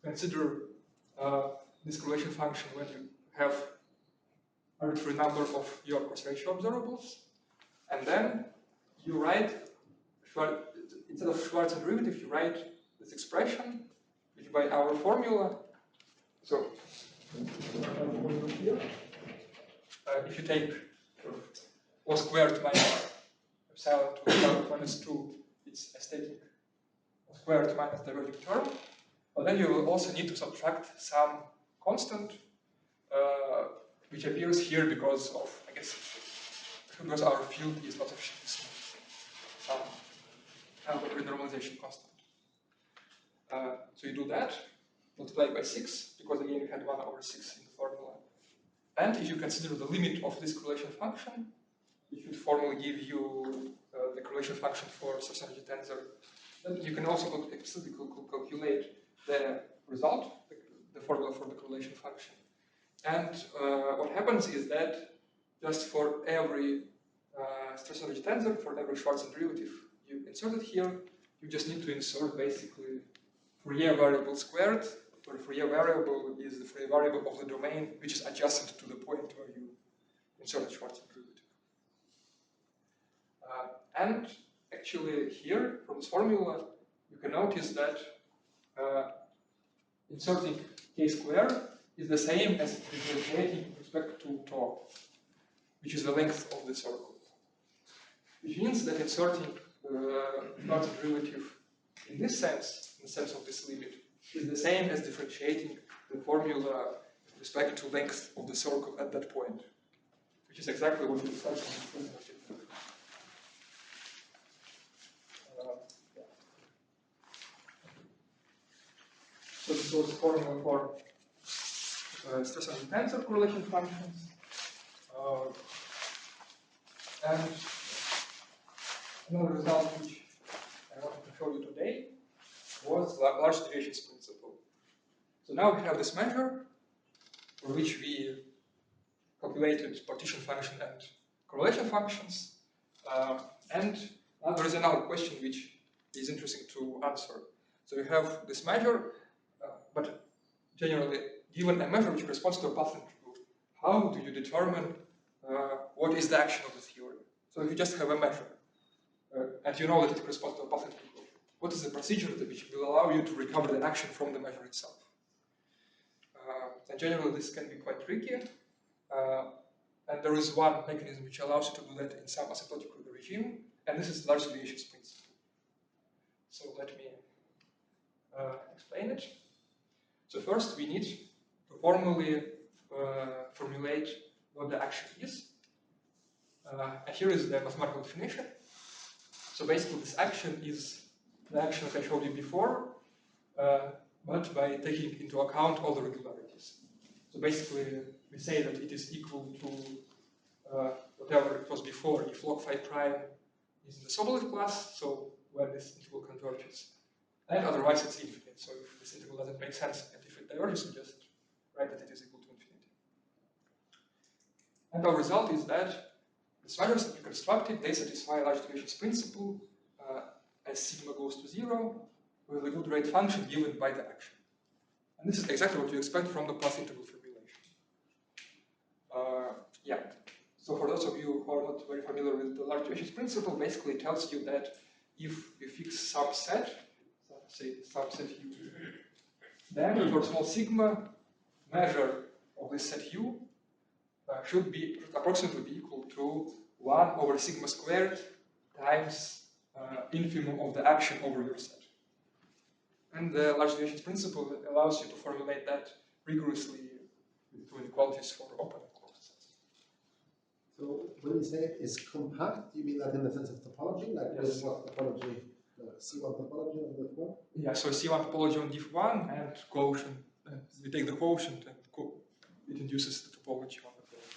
consider this correlation function when you have arbitrary number of your cross ratio observables, and then you write, instead of Schwarzian derivative, you write this expression, which by our formula, so here, if you take O squared minus epsilon to the power minus 2, it's a static O squared minus diverging term, but then you will also need to subtract some constant, which appears here because of, I guess, because our field is not efficiently smooth. Some kind of renormalization constant. So you do that, multiply by 6, because again you had 1 over 6 in the formula. And if you consider the limit of this correlation function, which would formally give you the correlation function for Schwarzian energy tensor, then you can also calculate the result, the formula for the correlation function. And what happens is that just for every Schwarzian energy tensor, for every Schwarzian derivative you inserted here, you just need to insert basically Fourier variable squared, where Fourier variable is the Fourier variable of the domain which is adjacent to the point where you insert the Schwarzian derivative. And actually here, from this formula, you can notice that inserting k squared is the same as differentiating with respect to tau, which is the length of the circle. Which means that inserting Schwarzian derivative in this sense, in the sense of this limit, is the same as differentiating the formula with respect to length of the circle at that point, which is exactly what we discussed in the first lecture. So this was the formula for stress and tensor correlation functions. And another result which I wanted to show you today was the large deviations principle. So now we have this measure for which we calculated partition function and correlation functions. And Now there is another question which is interesting to answer. So you have this measure, but generally, given a measure which corresponds to a path integral, how do you determine what is the action of the theory? So if you just have a measure, and you know that it corresponds to a path integral, what is the procedure which will allow you to recover the action from the measure itself? And generally, this can be quite tricky. And there is one mechanism which allows you to do that in some asymptotic regime, and this is large deviation principle. So let me explain it. So first, we need to formally formulate what the action is. And here is the mathematical definition. So basically, this action is the action that I showed you before, but by taking into account all the regularities. So basically, we say that it is equal to whatever it was before if log phi prime is in the Sobolev class, so when this integral converges. And otherwise, it's infinite. So if this integral doesn't make sense, and if it diverges, you just write that it is equal to infinity. And our result is that the measures that we constructed, they satisfy large deviations principle as sigma goes to 0 with a good rate function given by the action. And this is exactly what you expect from the path integral formulation. Yeah. So for those of you who are not very familiar with the large deviations principle, basically it tells you that if you fix some set, say some set U, then for small sigma, measure of this set U should be approximately be equal to 1 over sigma squared times infimum of the action over your set. And the large deviations principle allows you to formulate that rigorously with two inequalities for open and closed sets. So when you say it's compact, you mean that in the sense of topology? Like Yes. this is what topology, C1 topology of the form? Yeah, so C1 topology on diff1 and quotient. And we take the quotient and it induces the topology on the quotient.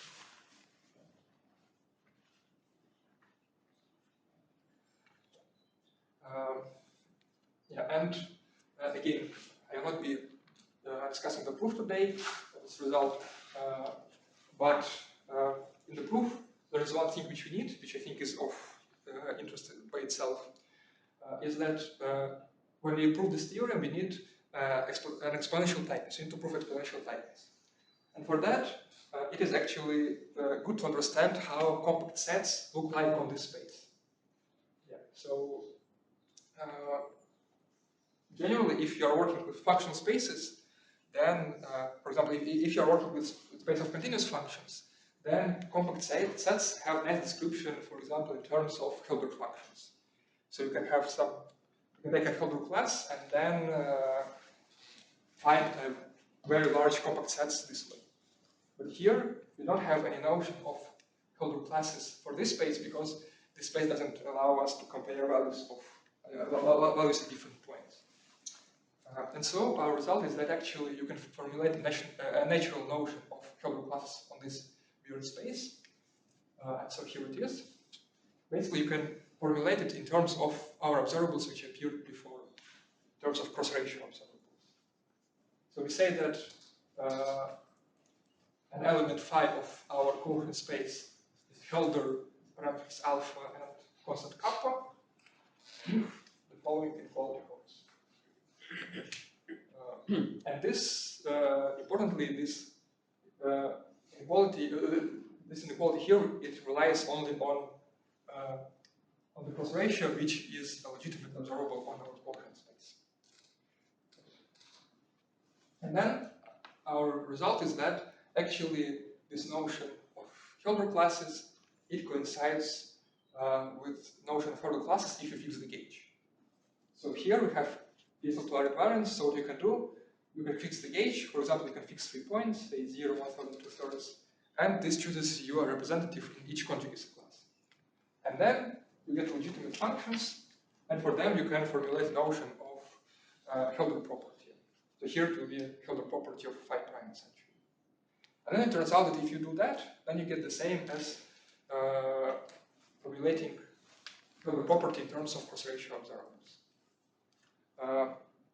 Yeah, and again, I will not be discussing the proof today of this result, but in the proof, there is one thing which we need, which I think is of interest by itself, is that when we prove this theorem, we need an exponential tightness. We need to prove exponential tightness. And for that, it is actually good to understand how compact sets look like on this space. Yeah. So generally, if you are working with functional spaces, then, for example, if you are working with space of continuous functions, then compact sets have nice description, for example, in terms of Hilbert functions. So you can have some, you can take a Hilbert class and then find very large compact sets this way. But here, we don't have any notion of Hilbert classes for this space because this space doesn't allow us to compare values of values at different points. And so our result is that actually you can formulate a natural notion of Hilbert classes on this weird space. So here it is. Basically, you can formulate it in terms of our observables which appeared before, in terms of cross-ratio observables. So we say that an element phi of our coherent space is Hilbert parameters alpha and constant kappa if the following inequality holds. And this, importantly, this inequality here, it relies only on the cross ratio, which is a legitimate observable on our coherent space. And then our result is that actually this notion of Hilbert classes, it coincides with notion of Hilbert classes if you fix the gauge. So here we have equal to R invariance, so what you can do, you can fix the gauge. For example, you can fix 3 points, say 0, 1/3, 2/3, and this chooses you a representative in each conjugacy class. And then you get legitimate functions, and for them you can formulate the notion of Hilbert property. So here it will be a Hilbert property of phi prime essentially. And then it turns out that if you do that, then you get the same as formulating Hilbert property in terms of cross-ratio observables.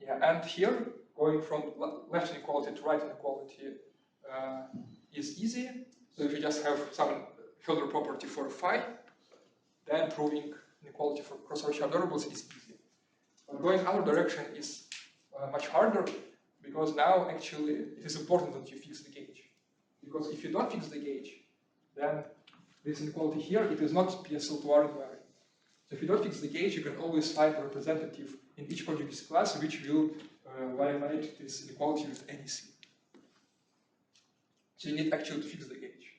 Yeah, and here, going from left inequality to right inequality is easy. So if you just have some Hilbert property for phi, then proving inequality for cross-rational observables is easy. But going other direction is much harder, because now actually it is important that you fix the gauge. Because if you don't fix the gauge, then this inequality here, it is not PSL2R invariant. So if you don't fix the gauge, you can always find a representative in each Probabilistic class which will violate this inequality with any C. So you need actually to fix the gauge.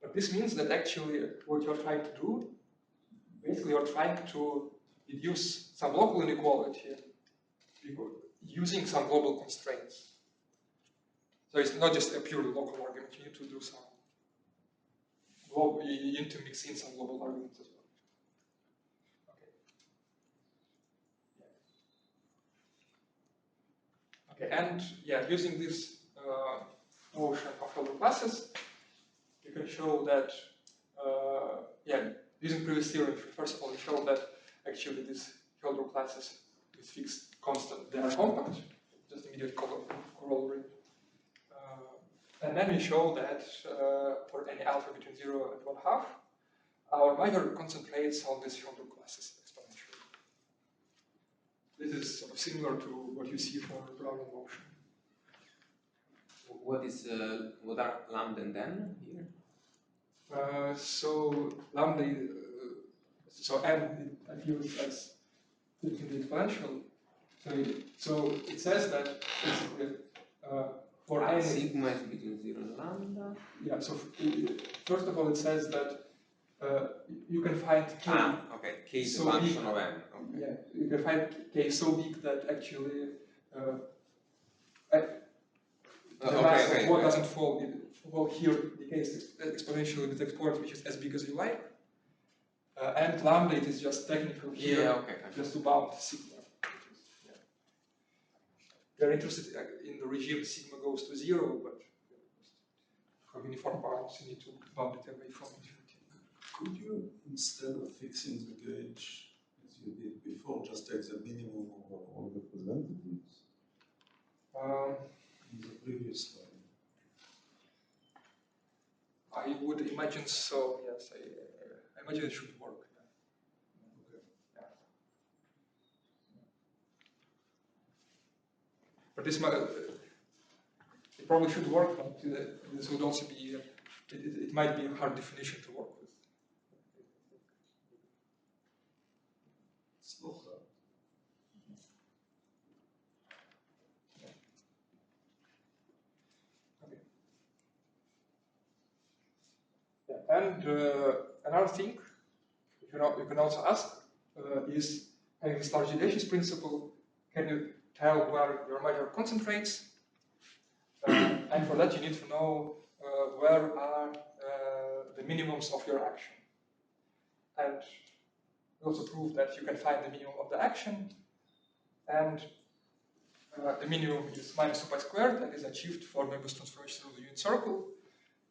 But this means that actually what you're trying to do, basically you're trying to deduce some local inequality using some global constraints. So it's not just a purely local argument, you need to do some global, you need to mix in some global arguments as well. Okay, and yeah, using this notion of Hilbert classes, you can show that, using previous theory, first of all, you show that actually these Hilbert classes with fixed constant, they are compact, just immediate corollary. And then we show that for any alpha between 0 and 1/2, our measure concentrates on these Hilbert classes exponentially. This is sort of similar to what you see for Brownian motion. What are lambda and n here? So lambda, so n appears as fixing the exponential. So it says that basically for any sigma is between 0 and lambda. Yeah. So first of all, it says that you can find k. Okay. K is So a function big, of n. Okay. Yeah, you can find k so big that actually the mass of what doesn't fall here decays exponentially with exponent which is as big as you like. And lambda, it is just technical here, just to bound sigma. They're interested in the regime sigma goes to 0, but for uniform bounds, you need to bound it away from infinity. Could you, instead of fixing the gauge, as you did before, just take the minimum over all the representatives? In the previous slide. I would imagine so, yes. I imagine it should work. Okay. Yeah. But this might, it probably should work, but this would also be, it might be a hard definition to work with. It's not hard. Okay. Yeah. And another thing you can also ask is, having this large deviations principle, can you tell where your measure concentrates? And for that you need to know where are the minimums of your action. And we also prove that you can find the minimum of the action, and the minimum is minus 2 pi squared and is achieved for Möbius transformation of the unit circle.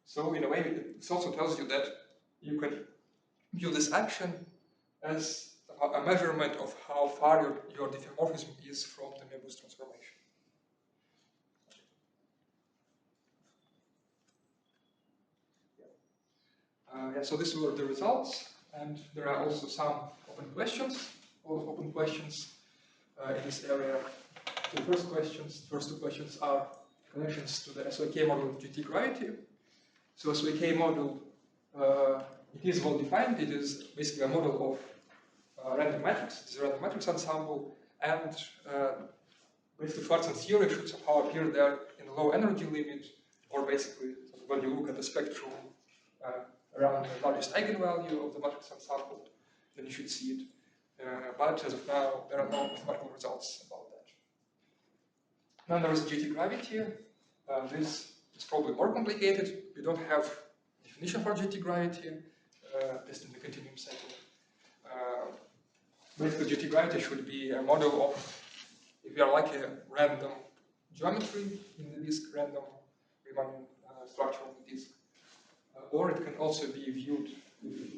So in a way, it also tells you that you can view this action as a measurement of how far your diffeomorphism is from the Möbius transformation. So these were the results, and there are also some open questions. All of open questions in this area. The first two questions are connections to the SYK model of GT gravity. So SYK model, it is well defined. It is basically a model of random matrix. It's a random matrix ensemble, and basically Schwarzian theory should somehow appear there in the low energy limit, or basically when you look at the spectrum around the largest eigenvalue of the matrix ensemble, then you should see it. But as of now, there are no mathematical results about that. Then there is GT gravity. This is probably more complicated. We don't have definition for GT gravity, just in the continuum setting. Basically, GT gravity should be a model of, if you are like a random geometry in the disk, random Riemann structure of the disk. Or it can also be viewed,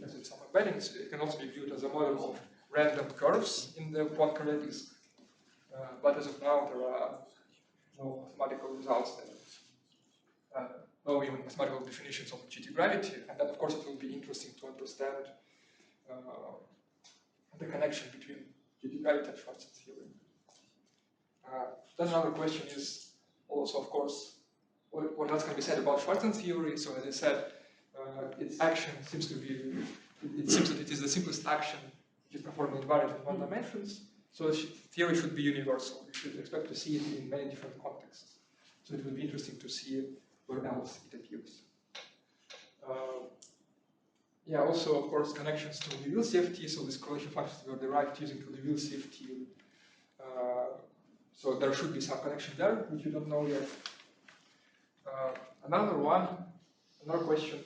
as in some embeddings, it can also be viewed as a model of random curves in the Poincare disk. But as of now, there are no mathematical results there. No even mathematical definitions of GT gravity. And then, of course, it will be interesting to understand the connection between Jackie-Teitelboim and Schwarzian theory. Then another question is also, of course, what else can be said about Schwarzian theory? So as I said, its action seems to be, it seems that it is the simplest action which is conformally invariant in one dimensions. So the theory should be universal. You should expect to see it in many different contexts. So it will be interesting to see where else it appears. Yeah, also, of course, connections to the Losev. So these correlation functions were derived using the Losev. So there should be some connection there, which you don't know yet. Another question,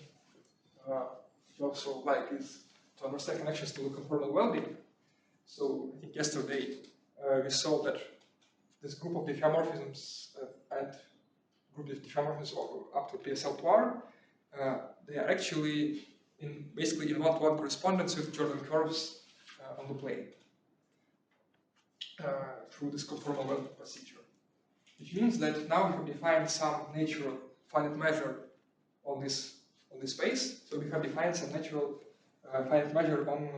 which I also like, is to understand connections to the conformal welding. So I think yesterday we saw that this group of diffeomorphisms and group of diffeomorphisms up to PSL2R, they are actually basically in one-to-one correspondence with Jordan curves on the plane through this conformal welding procedure. Which means that now we have defined some natural finite measure on this space. So we have defined some natural finite measure on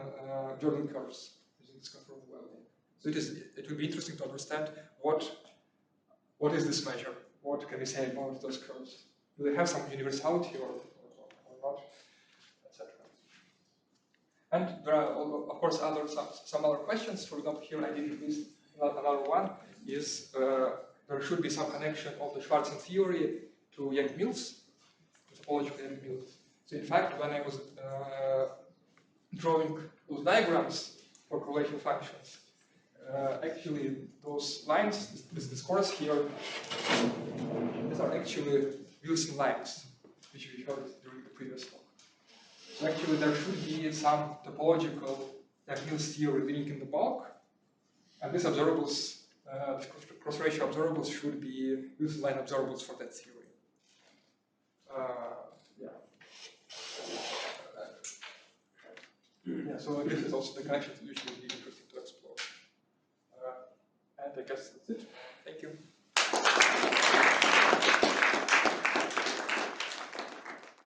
Jordan curves using this conformal welding. So it will be interesting to understand what is this measure? What can we say about those curves? Do they have some universality or not, etc. And there are, of course, some other questions. For example, here I did list another one is there should be some connection of the Schwarzian theory to Yang-Mills, to topological Yang-Mills. So in fact, when I was drawing those diagrams for correlation functions, actually those lines, this course here, these are actually Wilson lines, which we heard during the previous talk. So actually there should be some topological Yang-Mills theory living in the bulk, and these observables, cross-ratio observables should be Wilson line observables for that theory. Yeah, so this is also the connection which will be interesting to explore. And I guess that's it. Thank you.